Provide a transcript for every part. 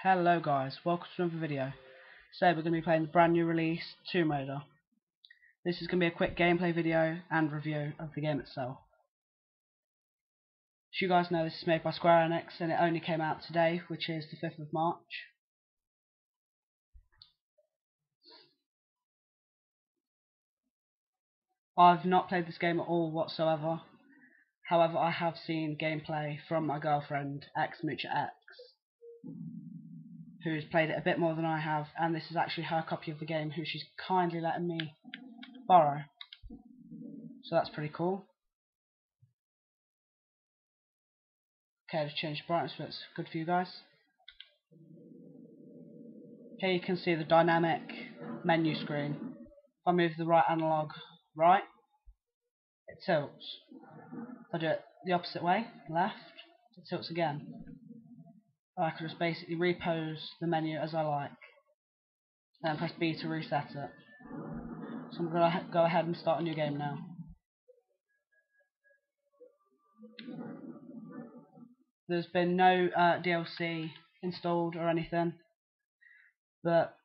Hello guys, welcome to another video. Today we're going to be playing the brand new release, Tomb Raider. This is going to be a quick gameplay video and review of the game itself. As you guys know, this is made by Square Enix and it only came out today, which is the 5th of March. I've not played this game at all whatsoever. However, I have seen gameplay from my girlfriend, XMuchaX, who's played it a bit more than I have, and this is actually her copy of the game, who she's kindly letting me borrow. So that's pretty cool. Okay, just change the brightness so it's good for you guys. Here you can see the dynamic menu screen. If I move the right analog right, it tilts. If I do it the opposite way, left, it tilts again. I can just basically repose the menu as I like. Then press B to reset it. So I'm going to go ahead and start a new game now. There's been no DLC installed or anything, but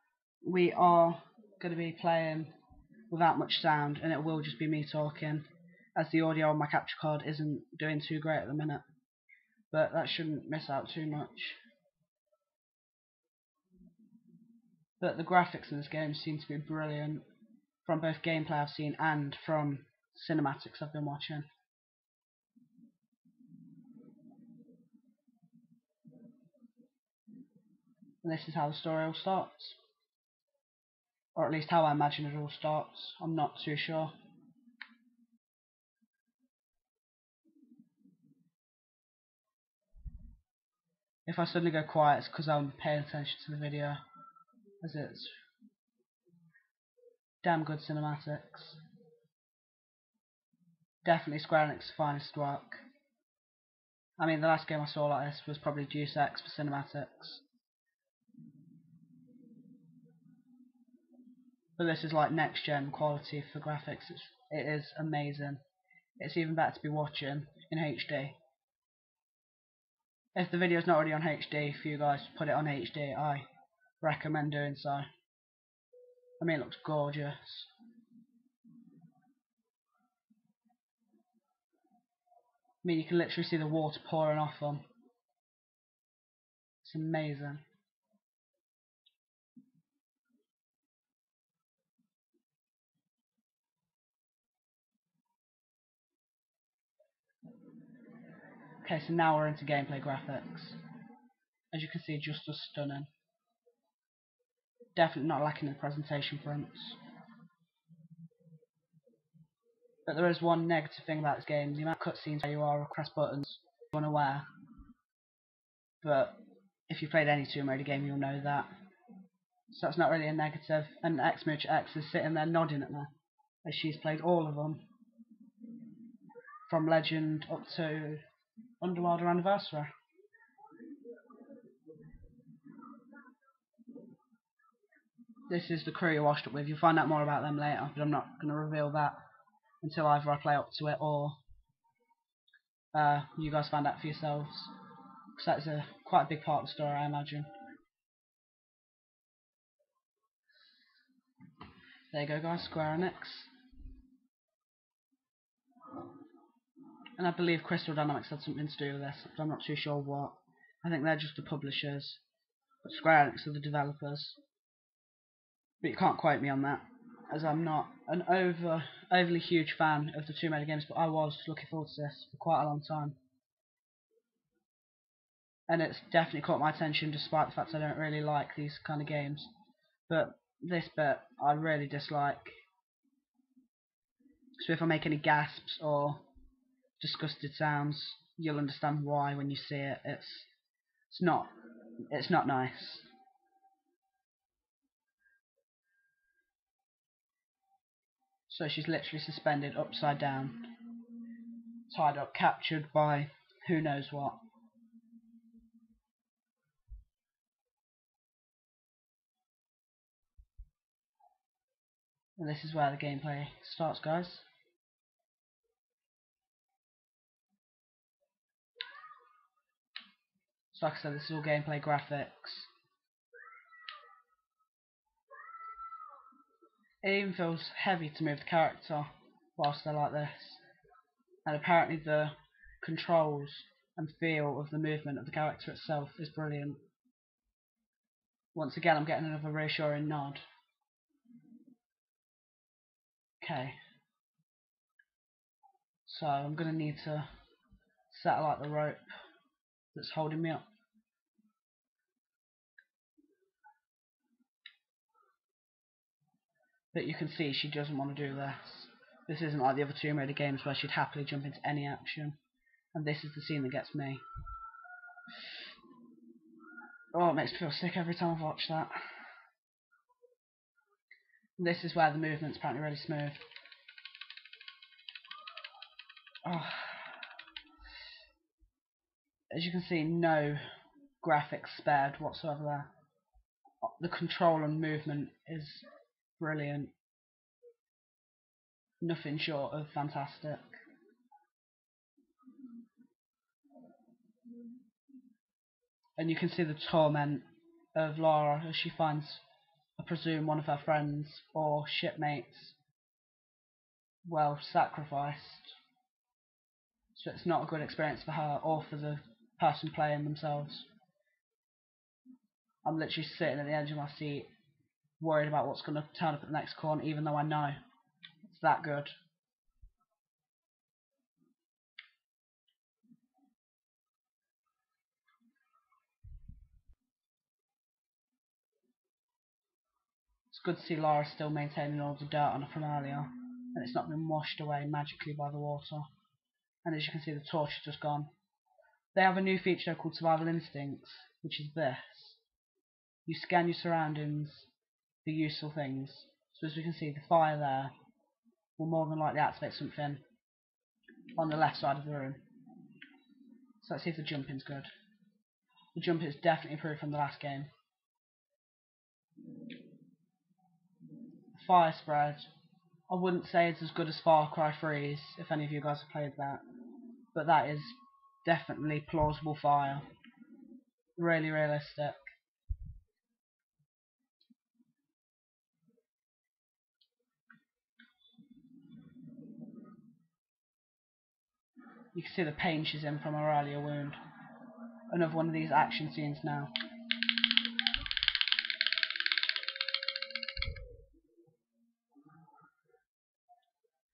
we are going to be playing without much sound, and it will just be me talking, as the audio on my capture card isn't doing too great at the minute, but that shouldn't miss out too much. But the graphics in this game seem to be brilliant, from both gameplay I've seen and from cinematics I've been watching. And this is how the story all starts, or at least how I imagine it all starts. I'm not too sure. If I suddenly go quiet, it's because I'm paying attention to the video, as it's damn good cinematics. Definitely Square Enix's finest work. I mean, the last game I saw like this was probably Deus Ex for cinematics. But this is like next gen quality for graphics. It is amazing. It's even better to be watching in HD. If the video's not already on HD for you guys to put it on HD, I recommend doing so. I mean, it looks gorgeous. I mean, you can literally see the water pouring off them. It's amazing. Okay, so now we're into gameplay graphics. As you can see, just as stunning. Definitely not lacking in presentation fronts. But there is one negative thing about this game: the amount of cutscenes where you are press buttons unaware. But if you played any Tomb Raider game, you'll know that. So that's not really a negative. And XMuchaX is sitting there nodding at me, as she's played all of them, from Legend up to Underworld Anniversary. This is the crew you washed up with. You'll find out more about them later, but I'm not going to reveal that until either I play up to it or you guys find out for yourselves. Because that's quite a big part of the story, I imagine. There you go, guys, Square Enix. And I believe Crystal Dynamics had something to do with this, but I'm not too sure what. I think they're just the publishers, but Square Enix are the developers. But you can't quote me on that, as I'm not an overly huge fan of the Tomb Raider games, but I was looking forward to this for quite a long time. And it's definitely caught my attention despite the fact I don't really like these kind of games. But this bit I really dislike. So if I make any gasps or disgusted sounds, you'll understand why when you see it. It's not nice. So she's literally suspended upside down, tied up, captured by who knows what. And this is where the gameplay starts, guys. So like I said, this is all gameplay graphics. It even feels heavy to move the character whilst they're like this. And apparently the controls and feel of the movement of the character itself is brilliant. Once again, I'm getting another reassuring nod. Okay. So I'm going to need to satellite the rope that's holding me up. But you can see she doesn't want to do this. This isn't like the other Tomb Raider games where she'd happily jump into any action. And this is the scene that gets me. Oh, it makes me feel sick every time I watch that. And this is where the movement's apparently really smooth. Oh. As you can see, no graphics spared whatsoever there. The control and movement is brilliant. Nothing short of fantastic. And you can see the torment of Lara as she finds, I presume, one of her friends or shipmates, well, sacrificed. So it's not a good experience for her or for the person playing themselves. I'm literally sitting at the edge of my seat, worried about what's going to turn up at the next corner, even though I know it's that good. It's good to see Lara still maintaining all the dirt on her from earlier, and it's not been washed away magically by the water. And as you can see, the torch is just gone. They have a new feature called Survival Instincts, which is this. You scan your surroundings for useful things. So as we can see, the fire there will more than likely activate something on the left side of the room. So let's see if the jumping's good. The jumping is definitely improved from the last game. The fire spread, I wouldn't say it's as good as Far Cry 3's, if any of you guys have played that. But that is definitely plausible fire. Really realistic. You can see the pain she's in from her earlier wound. Another one of these action scenes now.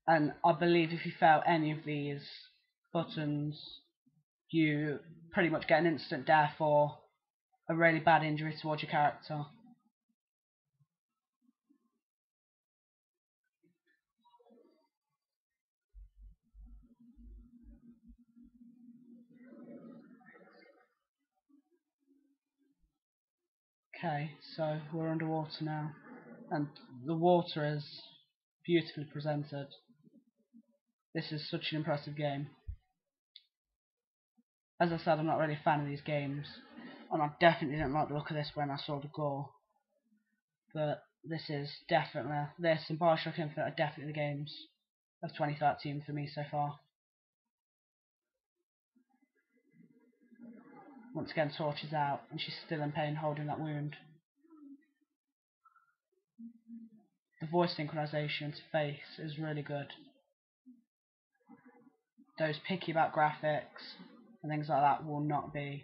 And I believe if you fail any of these buttons, you pretty much get an instant death or a really bad injury towards your character. Okay, so we're underwater now, and the water is beautifully presented. This is such an impressive game. As I said, I'm not really a fan of these games, and I definitely didn't like the look of this when I saw the gore. But this is definitely, this and Bioshock Infinite are definitely the games of 2013 for me so far. Once again, Torch is out, and she's still in pain holding that wound. The voice synchronization to face is really good. Those picky about graphics and things like that will not be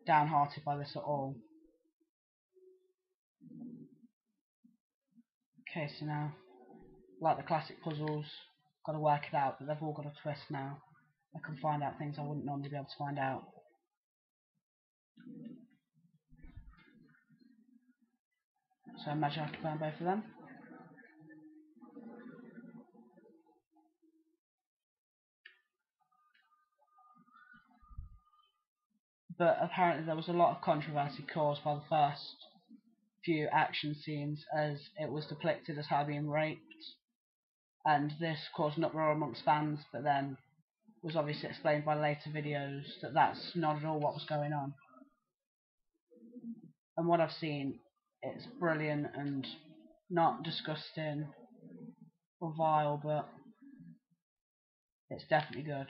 downhearted by this at all. Okay, so now, like the classic puzzles, got to work it out, but they've all got a twist now. I can find out things I wouldn't normally be able to find out. So I imagine I have to burn both of them. But apparently there was a lot of controversy caused by the first few action scenes, as it was depicted as her being raped, and this caused an uproar amongst fans, but then was obviously explained by later videos that that's not at all what was going on. And what I've seen, it's brilliant and not disgusting or vile, but it's definitely good.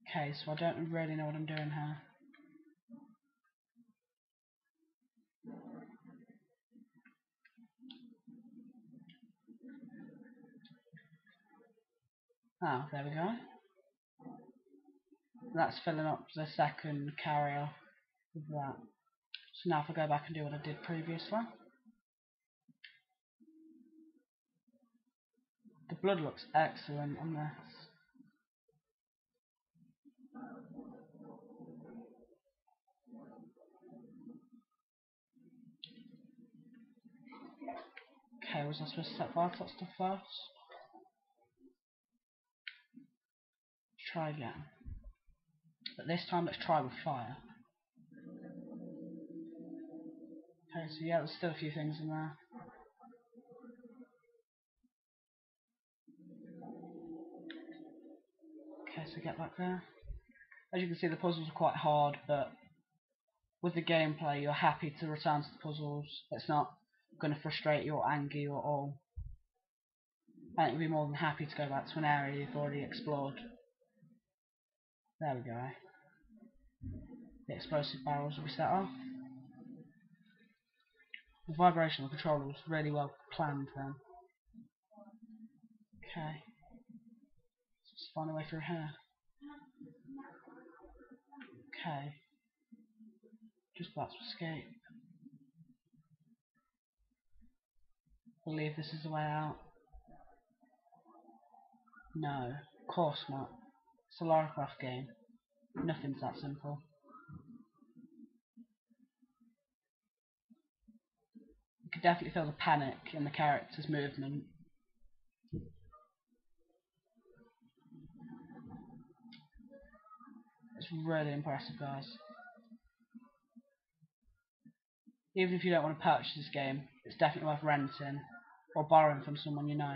Okay, so I don't really know what I'm doing here. Oh, there we go. That's filling up the second carrier with that. So now if I go back and do what I did previously. The blood looks excellent on this. Okay, was I supposed to set fire to that stuff first? Let's try again. But this time let's try with fire. Okay, so yeah, there's still a few things in there. Okay, so get back there. As you can see, the puzzles are quite hard, but with the gameplay you're happy to return to the puzzles. It's not going to frustrate you or anger you at all. And you'll be more than happy to go back to an area you've already explored. There we go. The explosive barrels will be set off. The vibration of the controller was really well planned then. Okay. Let's find a way through here. Okay. Just about to escape. I believe this is the way out. No, of course not. It's a Lara Croft game. Nothing's that simple. You can definitely feel the panic in the character's movement. It's really impressive, guys. Even if you don't want to purchase this game, it's definitely worth renting or borrowing from someone you know.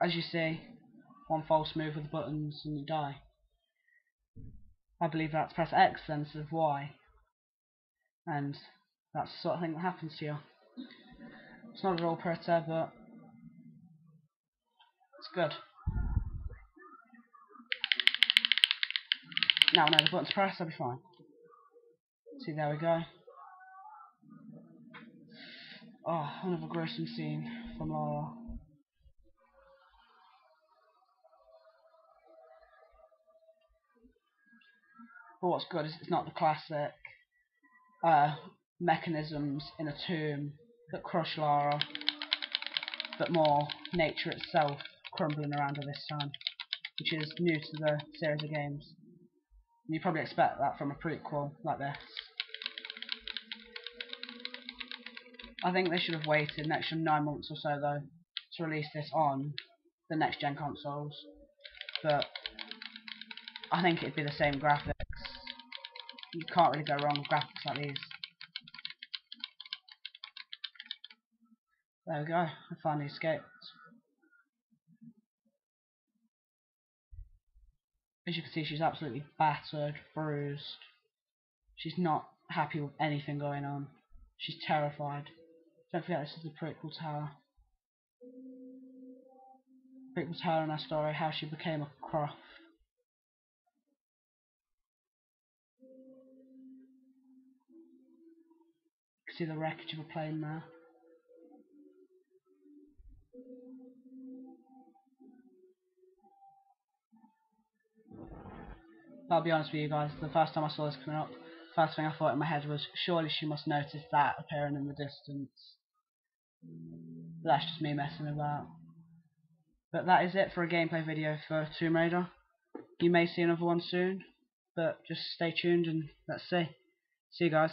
As you see, one false move with the buttons and you die. I believe that's press X then instead of Y. And that's the sort of thing that happens to you. It's not at all pretty, but it's good. Now I know the button to press, I'll be fine. See, there we go. Oh, another gruesome scene from Lara. But what's good is it's not the classic mechanisms in a tomb that crush Lara, but more nature itself crumbling around her this time, which is new to the series of games. And you probably expect that from a prequel like this. I think they should have waited an extra 9 months or so though to release this on the next gen consoles, but I think it'd be the same graphics. You can't really go wrong with graphics like these. There we go, I finally escaped. As you can see, she's absolutely battered, bruised. She's not happy with anything going on. She's terrified. Don't forget this is the prequel to her. Prequel to her and her story, how she became a Croft. You can see the wreckage of a plane there. I'll be honest with you guys, the first time I saw this coming up, the first thing I thought in my head was, surely she must notice that appearing in the distance. But that's just me messing about. But that is it for a gameplay video for Tomb Raider. You may see another one soon, but just stay tuned and let's see. See you guys.